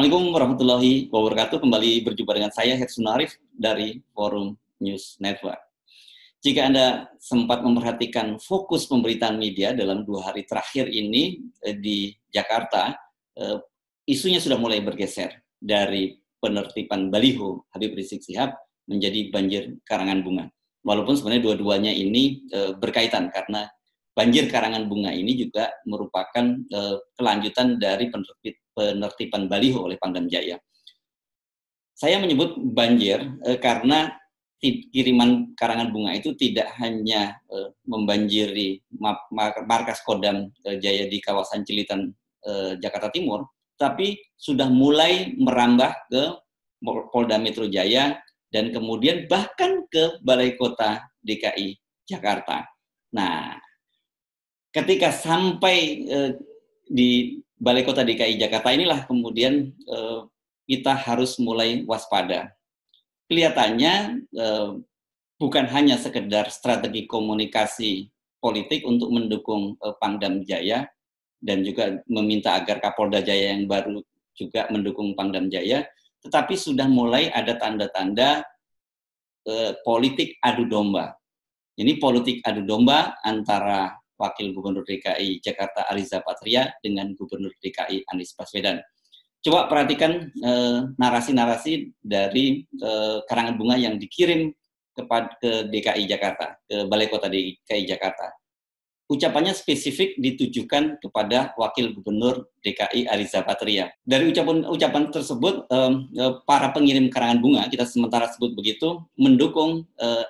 Assalamualaikum warahmatullahi wabarakatuh. Kembali berjumpa dengan saya, Hersun Arif, dari Forum News Network. Jika Anda sempat memperhatikan fokus pemberitaan media dalam 2 hari terakhir ini di Jakarta, isunya sudah mulai bergeser dari penertiban baliho Habib Rizik Syihab menjadi banjir karangan bunga. Walaupun sebenarnya dua-duanya ini berkaitan, karena banjir karangan bunga ini juga merupakan kelanjutan dari penertiban baliho oleh Pangdam Jaya. Saya menyebut banjir karena kiriman karangan bunga itu tidak hanya membanjiri markas Kodam Jaya di kawasan Cilitan, Jakarta Timur, tapi sudah mulai merambah ke Polda Metro Jaya dan kemudian bahkan ke Balai Kota DKI Jakarta. Nah, ketika sampai di Balai Kota DKI Jakarta inilah kemudian kita harus mulai waspada. Kelihatannya bukan hanya sekedar strategi komunikasi politik untuk mendukung Pangdam Jaya dan juga meminta agar Kapolda Jaya yang baru juga mendukung Pangdam Jaya, tetapi sudah mulai ada tanda-tanda politik adu domba. Ini politik adu domba antara Wakil Gubernur DKI Jakarta Ariza Patria dengan Gubernur DKI Anies Baswedan. Coba perhatikan narasi-narasi dari karangan bunga yang dikirim ke DKI Jakarta, ke Balai Kota DKI Jakarta. Ucapannya spesifik ditujukan kepada Wakil Gubernur DKI Ariza Patria. Dari ucapan tersebut, para pengirim karangan bunga, kita sementara sebut begitu, mendukung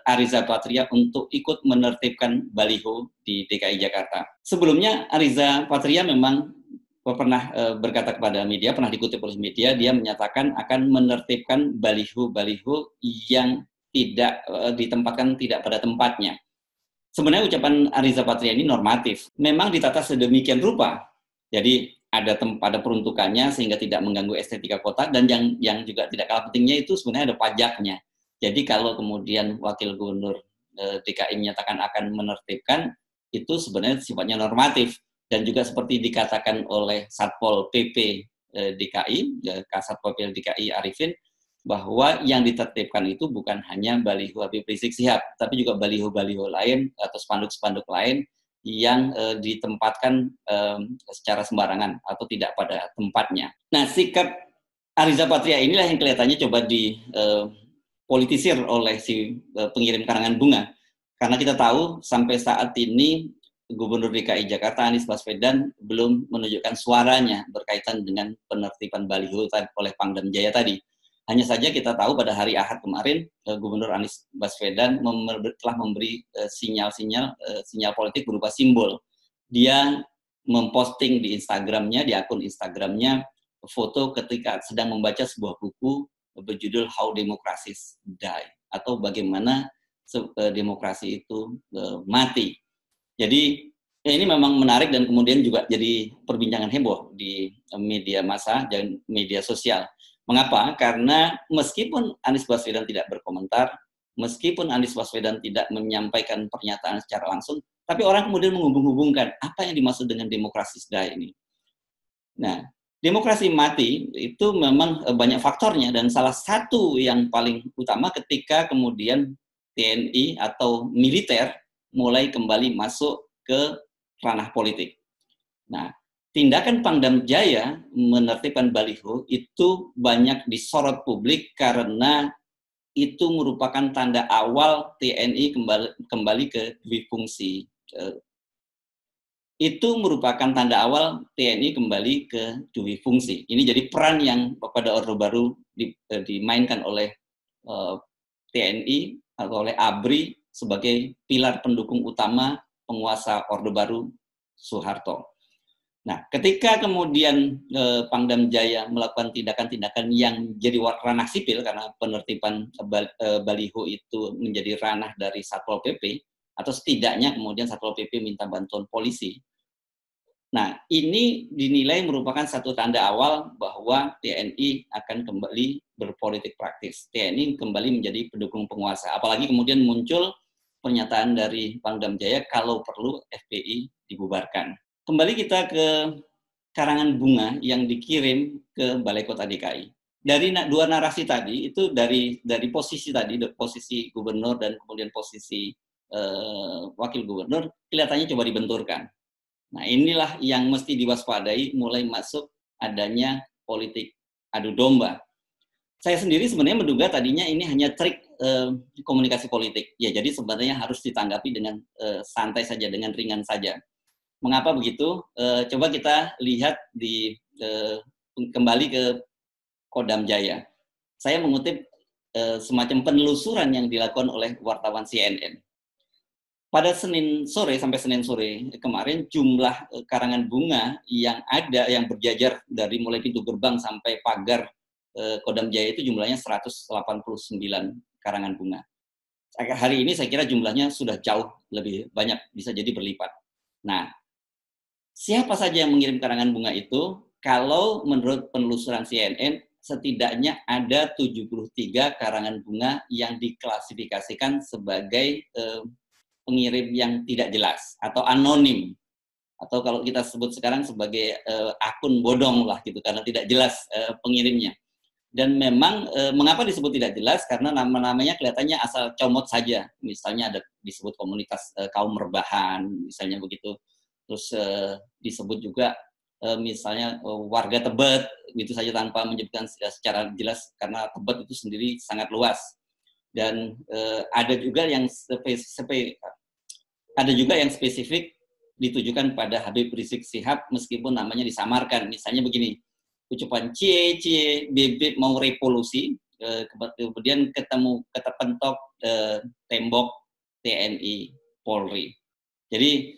Ariza Patria untuk ikut menertibkan baliho di DKI Jakarta. Sebelumnya Ariza Patria memang pernah berkata kepada media, pernah dikutip oleh media, dia menyatakan akan menertibkan baliho-baliho yang tidak ditempatkan tidak pada tempatnya. Sebenarnya ucapan Ariza Patria ini normatif, memang ditata sedemikian rupa, jadi ada peruntukannya sehingga tidak mengganggu estetika kota, dan yang juga tidak kalah pentingnya itu sebenarnya ada pajaknya. Jadi kalau kemudian Wakil Gubernur DKI menyatakan akan menertibkan, itu sebenarnya sifatnya normatif. Dan juga seperti dikatakan oleh Satpol PP DKI, Kasatpol PP DKI Arifin, bahwa yang ditertibkan itu bukan hanya baliho Habib Rizik Syihab, tapi juga baliho-baliho lain atau spanduk-spanduk lain yang ditempatkan secara sembarangan atau tidak pada tempatnya. Nah, sikap Ariza Patria inilah yang kelihatannya coba dipolitisir oleh si pengirim karangan bunga. Karena kita tahu sampai saat ini Gubernur DKI Jakarta Anies Baswedan belum menunjukkan suaranya berkaitan dengan penertiban baliho oleh Pangdam Jaya tadi. Hanya saja kita tahu pada hari Ahad kemarin Gubernur Anies Baswedan telah memberi sinyal politik berupa simbol. Dia memposting di Instagramnya, di akun Instagramnya, foto ketika sedang membaca sebuah buku berjudul How Democracy Die, atau bagaimana demokrasi itu mati. Jadi ini memang menarik dan kemudian juga jadi perbincangan heboh di media massa dan media sosial. Mengapa? Karena meskipun Anies Baswedan tidak berkomentar, meskipun Anies Baswedan tidak menyampaikan pernyataan secara langsung, tapi orang kemudian menghubung-hubungkan apa yang dimaksud dengan demokrasi sedaya ini. Nah, demokrasi mati itu memang banyak faktornya, dan salah satu yang paling utama ketika kemudian TNI atau militer mulai kembali masuk ke ranah politik. Nah, tindakan Pangdam Jaya menertibkan baliho itu banyak disorot publik karena itu merupakan tanda awal TNI kembali ke dwi-fungsi. Itu merupakan tanda awal TNI kembali ke dwi-fungsi. Ini jadi peran yang pada Orde Baru dimainkan oleh TNI atau oleh ABRI sebagai pilar pendukung utama penguasa Orde Baru Soeharto. Nah, ketika kemudian Pangdam Jaya melakukan tindakan-tindakan yang jadi ranah sipil, karena penertiban baliho itu menjadi ranah dari Satpol PP, atau setidaknya kemudian Satpol PP minta bantuan polisi. Nah, ini dinilai merupakan satu tanda awal bahwa TNI akan kembali berpolitik praktis. TNI kembali menjadi pendukung penguasa. Apalagi kemudian muncul pernyataan dari Pangdam Jaya kalau perlu FPI dibubarkan. Kembali kita ke karangan bunga yang dikirim ke Balai Kota DKI. Dari dua narasi tadi, itu dari posisi tadi, posisi gubernur dan kemudian posisi wakil gubernur, kelihatannya coba dibenturkan. Nah, inilah yang mesti diwaspadai mulai masuk adanya politik adu domba. Saya sendiri sebenarnya menduga tadinya ini hanya trik komunikasi politik. Ya, jadi sebenarnya harus ditanggapi dengan santai saja, dengan ringan saja. Mengapa begitu? Coba kita lihat kembali ke Kodam Jaya. Saya mengutip semacam penelusuran yang dilakukan oleh wartawan CNN. Pada Senin sore sampai Senin sore kemarin, jumlah karangan bunga yang ada, yang berjajar dari mulai pintu gerbang sampai pagar Kodam Jaya itu jumlahnya 189 karangan bunga. Hari ini saya kira jumlahnya sudah jauh lebih banyak, bisa jadi berlipat. Nah, siapa saja yang mengirim karangan bunga itu? Kalau menurut penelusuran CNN, setidaknya ada 73 karangan bunga yang diklasifikasikan sebagai pengirim yang tidak jelas atau anonim, atau kalau kita sebut sekarang sebagai akun bodong lah gitu, karena tidak jelas pengirimnya. Dan memang mengapa disebut tidak jelas? Karena nama-namanya kelihatannya asal comot saja. Misalnya ada disebut komunitas kaum rebahan, misalnya begitu. Terus disebut juga misalnya warga Tebet, gitu saja tanpa menyebutkan secara jelas, karena Tebet itu sendiri sangat luas. Dan ada juga yang spesifik ditujukan pada Habib Rizik Syihab meskipun namanya disamarkan. Misalnya begini, ucapan cie bebek mau revolusi, kemudian ketepentok tembok TNI Polri. Jadi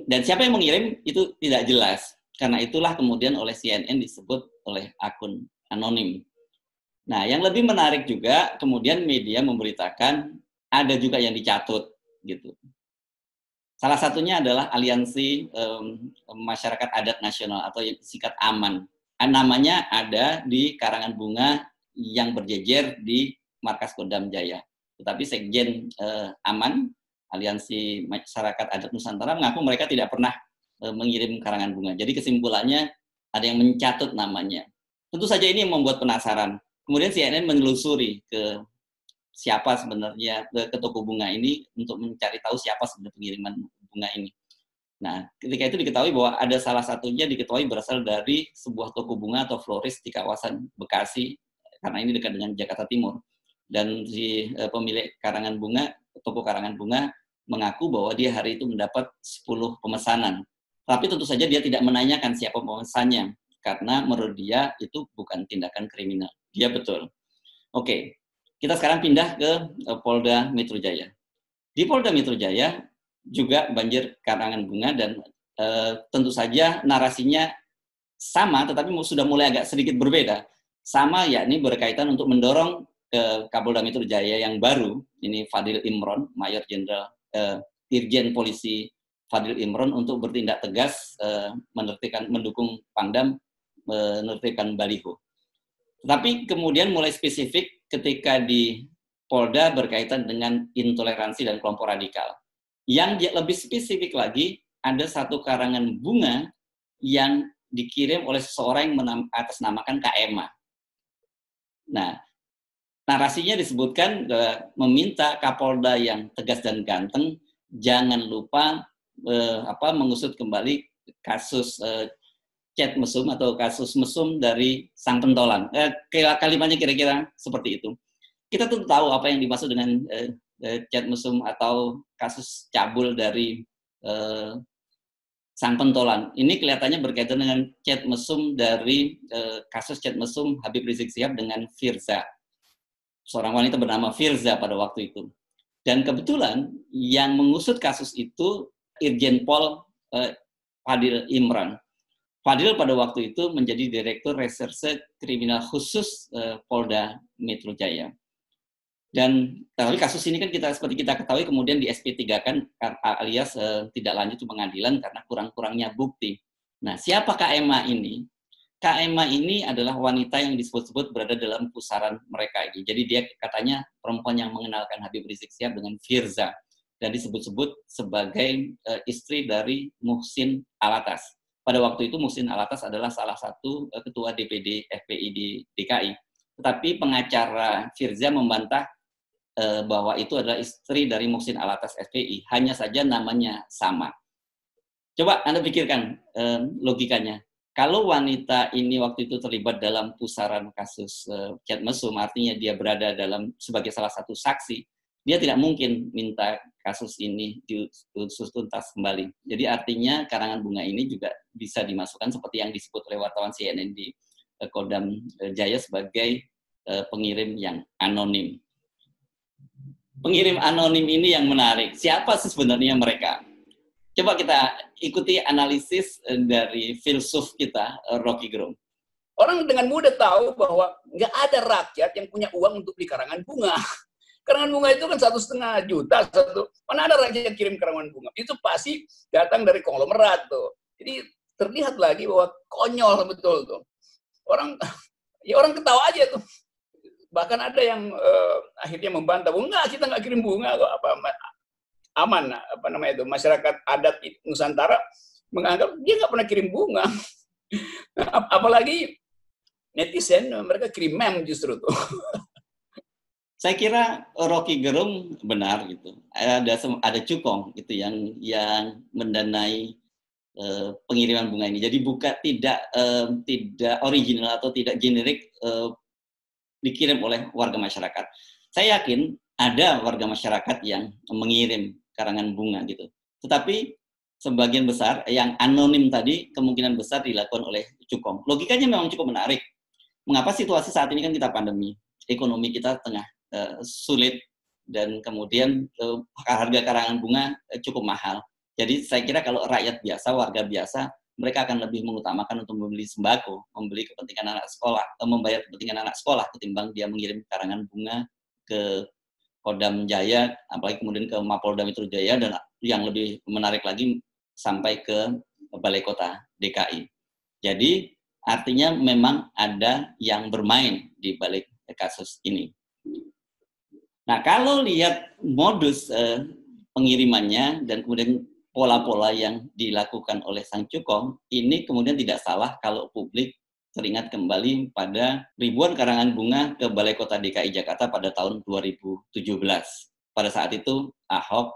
dan siapa yang mengirim itu tidak jelas. Karena itulah kemudian oleh CNN disebut oleh akun anonim. Nah, yang lebih menarik juga kemudian media memberitakan ada juga yang dicatut gitu. Salah satunya adalah Aliansi Masyarakat Adat Nasional atau singkat AMAN. Namanya ada di karangan bunga yang berjejer di markas Kodam Jaya. Tetapi Sekjen AMAN, Aliansi Masyarakat Adat Nusantara, mengaku mereka tidak pernah mengirim karangan bunga. Jadi kesimpulannya ada yang mencatut namanya. Tentu saja ini yang membuat penasaran. Kemudian CNN menelusuri ke siapa sebenarnya ke toko bunga ini untuk mencari tahu siapa sebenarnya pengiriman bunga ini. Nah, ketika itu diketahui bahwa ada salah satunya diketahui berasal dari sebuah toko bunga atau florist di kawasan Bekasi, karena ini dekat dengan Jakarta Timur. Dan si pemilik karangan bunga, toko karangan bunga, mengaku bahwa dia hari itu mendapat 10 pemesanan. Tapi tentu saja dia tidak menanyakan siapa pemesannya, karena menurut dia itu bukan tindakan kriminal. Dia betul. Oke. Kita sekarang pindah ke Polda Metro Jaya. Di Polda Metro Jaya juga banjir karangan bunga dan tentu saja narasinya sama, tetapi sudah mulai agak sedikit berbeda. Sama, yakni berkaitan untuk mendorong ke Kapolda Metro Jaya yang baru, ini Fadil Imron, Mayor Jenderal Irjen Polisi Fadil Imron, untuk bertindak tegas mendukung Pangdam menertibkan baliho. Tapi kemudian mulai spesifik ketika di Polda berkaitan dengan intoleransi dan kelompok radikal. Yang lebih spesifik lagi, ada satu karangan bunga yang dikirim oleh seseorang yang atasnamakan KMA. Nah, narasinya disebutkan meminta Kapolda yang tegas dan ganteng jangan lupa mengusut kembali kasus chat mesum atau kasus mesum dari sang pentolan. Kalimatnya kira-kira seperti itu. Kita tuh tahu apa yang dimaksud dengan chat mesum atau kasus cabul dari sang pentolan. Ini kelihatannya berkaitan dengan chat mesum dari kasus chat mesum Habib Rizik Syihab dengan Firza, seorang wanita bernama Firza pada waktu itu. Dan kebetulan yang mengusut kasus itu Irjen Pol Fadil Imron. Fadil pada waktu itu menjadi Direktur Reserse Kriminal Khusus Polda Metro Jaya. Dan tapi kasus ini kan seperti kita ketahui kemudian di SP3-kan alias tidak lanjut ke pengadilan karena kurang-kurangnya bukti. Nah, siapa KMA ini? KMA ini adalah wanita yang disebut-sebut berada dalam pusaran mereka ini. Jadi dia katanya perempuan yang mengenalkan Habib Rizik Syihab dengan Firza dan disebut-sebut sebagai istri dari Muhsin Alatas. pada waktu itu Muhsin Alatas adalah salah satu ketua DPD FPI di DKI. Tetapi pengacara Firza membantah bahwa itu adalah istri dari Muhsin Alatas FPI, hanya saja namanya sama. Coba Anda pikirkan logikanya. Kalau wanita ini waktu itu terlibat dalam pusaran kasus chat mesum, artinya dia berada sebagai salah satu saksi, dia tidak mungkin minta kasus ini diusut tuntas kembali. Jadi artinya karangan bunga ini juga bisa dimasukkan seperti yang disebut oleh wartawan CNN di Kodam Jaya sebagai pengirim yang anonim. Pengirim anonim ini yang menarik. Siapa sih sebenarnya mereka? Coba kita ikuti analisis dari filsuf kita, Rocky Gerung. Orang dengan mudah tahu bahwa nggak ada rakyat yang punya uang untuk beli karangan bunga. Karangan bunga itu kan 1,5 juta satu. Mana ada rakyat yang kirim karangan bunga? Itu pasti datang dari konglomerat tuh. Jadi terlihat lagi bahwa konyol betul tuh. Orang ketawa aja tuh. Bahkan ada yang akhirnya membantah, enggak, kita nggak kirim bunga kok, aman, masyarakat adat Nusantara menganggap dia nggak pernah kirim bunga. Apalagi netizen, mereka kirim meme justru tuh. Saya kira Rocky Gerung benar gitu. Ada cukong gitu yang mendanai pengiriman bunga ini. Jadi tidak original atau tidak generik dikirim oleh warga masyarakat. Saya yakin ada warga masyarakat yang mengirim karangan bunga gitu. Tetapi sebagian besar yang anonim tadi kemungkinan besar dilakukan oleh cukong. Logikanya memang cukup menarik. Mengapa situasi saat ini kan kita pandemi, ekonomi kita tengah sulit dan kemudian harga karangan bunga cukup mahal. Jadi saya kira kalau rakyat biasa, warga biasa, mereka akan lebih mengutamakan untuk membeli sembako, membeli kepentingan anak sekolah, membayar kepentingan anak sekolah ketimbang dia mengirim karangan bunga ke Kodam Jaya, apalagi kemudian ke Mapolda Metro Jaya, dan yang lebih menarik lagi sampai ke Balai Kota DKI. Jadi artinya memang ada yang bermain di balik kasus ini. Nah, kalau lihat modus pengirimannya dan kemudian pola-pola yang dilakukan oleh sang cukong, ini kemudian tidak salah kalau publik teringat kembali pada ribuan karangan bunga ke Balai Kota DKI Jakarta pada tahun 2017. Pada saat itu Ahok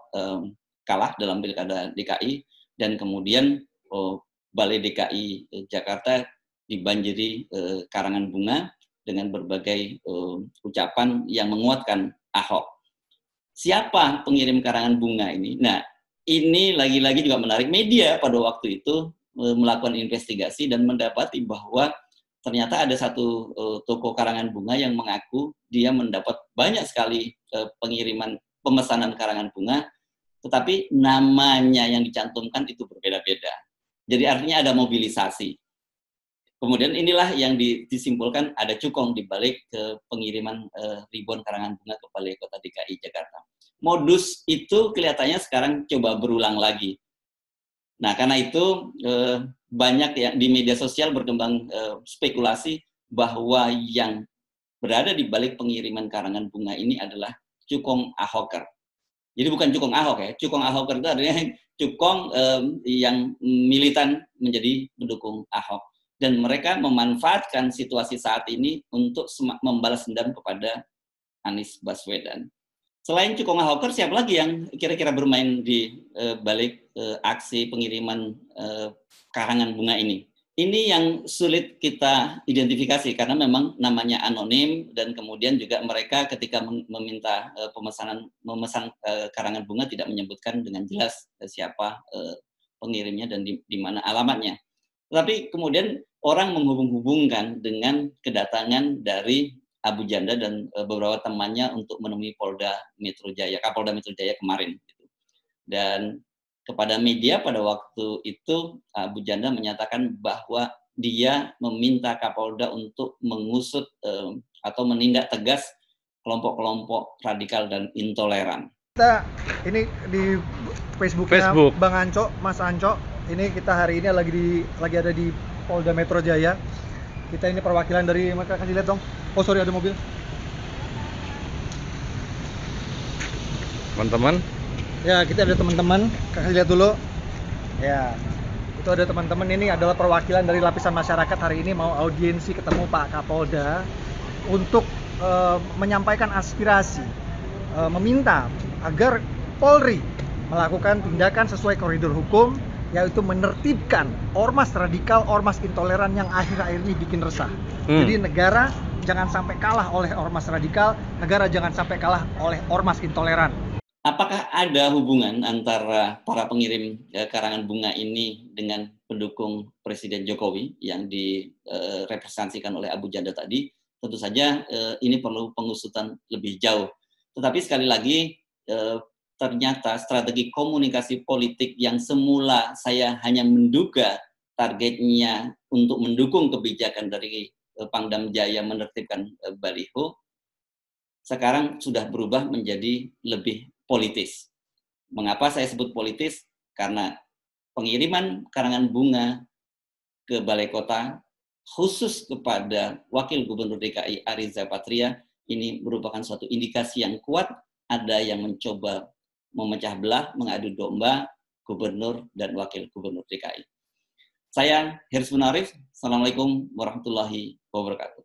kalah dalam Pilkada DKI dan kemudian Balai DKI Jakarta dibanjiri karangan bunga dengan berbagai ucapan yang menguatkan Ahok. Siapa pengirim karangan bunga ini? Nah, ini lagi-lagi juga menarik. Media pada waktu itu melakukan investigasi dan mendapati bahwa ternyata ada satu toko karangan bunga yang mengaku dia mendapat banyak sekali pemesanan karangan bunga, tetapi namanya yang dicantumkan itu berbeda-beda. Jadi artinya ada mobilisasi. Kemudian inilah yang disimpulkan ada cukong di balik pengiriman ribuan karangan bunga ke Balai Kota DKI Jakarta. Modus itu kelihatannya sekarang coba berulang lagi. Nah, karena itu banyak yang di media sosial berkembang spekulasi bahwa yang berada di balik pengiriman karangan bunga ini adalah cukong Ahoker. Jadi bukan cukong Ahok ya, cukong Ahoker itu artinya cukong yang militan menjadi pendukung Ahok. Dan mereka memanfaatkan situasi saat ini untuk membalas dendam kepada Anies Baswedan. Selain cukong Ahoker, siapa lagi yang kira-kira bermain di balik aksi pengiriman karangan bunga ini? Ini yang sulit kita identifikasi karena memang namanya anonim dan kemudian juga mereka ketika meminta memesan karangan bunga tidak menyebutkan dengan jelas siapa pengirimnya dan di mana alamatnya. Tetapi kemudian orang menghubung-hubungkan dengan kedatangan dari Abu Janda dan beberapa temannya untuk menemui Kapolda Metro Jaya kemarin. Dan kepada media pada waktu itu Abu Janda menyatakan bahwa dia meminta Kapolda untuk mengusut atau menindak tegas kelompok-kelompok radikal dan intoleran. Kita ini di Facebooknya Bang Anco, Mas Anco. Ini kita hari ini lagi ada di Polda Metro Jaya. Kita ini perwakilan dari, maka kasih lihat dong. Oh sorry, ada mobil. Teman-teman. Ya, kita ada teman-teman. Kasih lihat dulu. Ya, itu Itu ada teman-teman, ini adalah perwakilan dari lapisan masyarakat hari ini mau audiensi ketemu Pak Kapolda untuk menyampaikan aspirasi, meminta agar Polri melakukan tindakan sesuai koridor hukum, yaitu menertibkan ormas radikal, ormas intoleran yang akhir-akhir ini bikin resah. Jadi negara jangan sampai kalah oleh ormas radikal, negara jangan sampai kalah oleh ormas intoleran. Apakah ada hubungan antara para pengirim karangan bunga ini dengan pendukung Presiden Jokowi yang direpresentasikan oleh Abu Janda tadi? Tentu saja ini perlu pengusutan lebih jauh. Tetapi sekali lagi, ternyata strategi komunikasi politik yang semula saya hanya menduga targetnya untuk mendukung kebijakan dari Pangdam Jaya menertibkan baliho, sekarang sudah berubah menjadi lebih politis. Mengapa saya sebut politis? Karena pengiriman karangan bunga ke Balai Kota khusus kepada Wakil Gubernur DKI Ariza Patria ini merupakan suatu indikasi yang kuat ada yang mencoba memecah belah, mengadu domba Gubernur dan Wakil Gubernur DKI. Saya Hersman Arif, Assalamualaikum warahmatullahi wabarakatuh.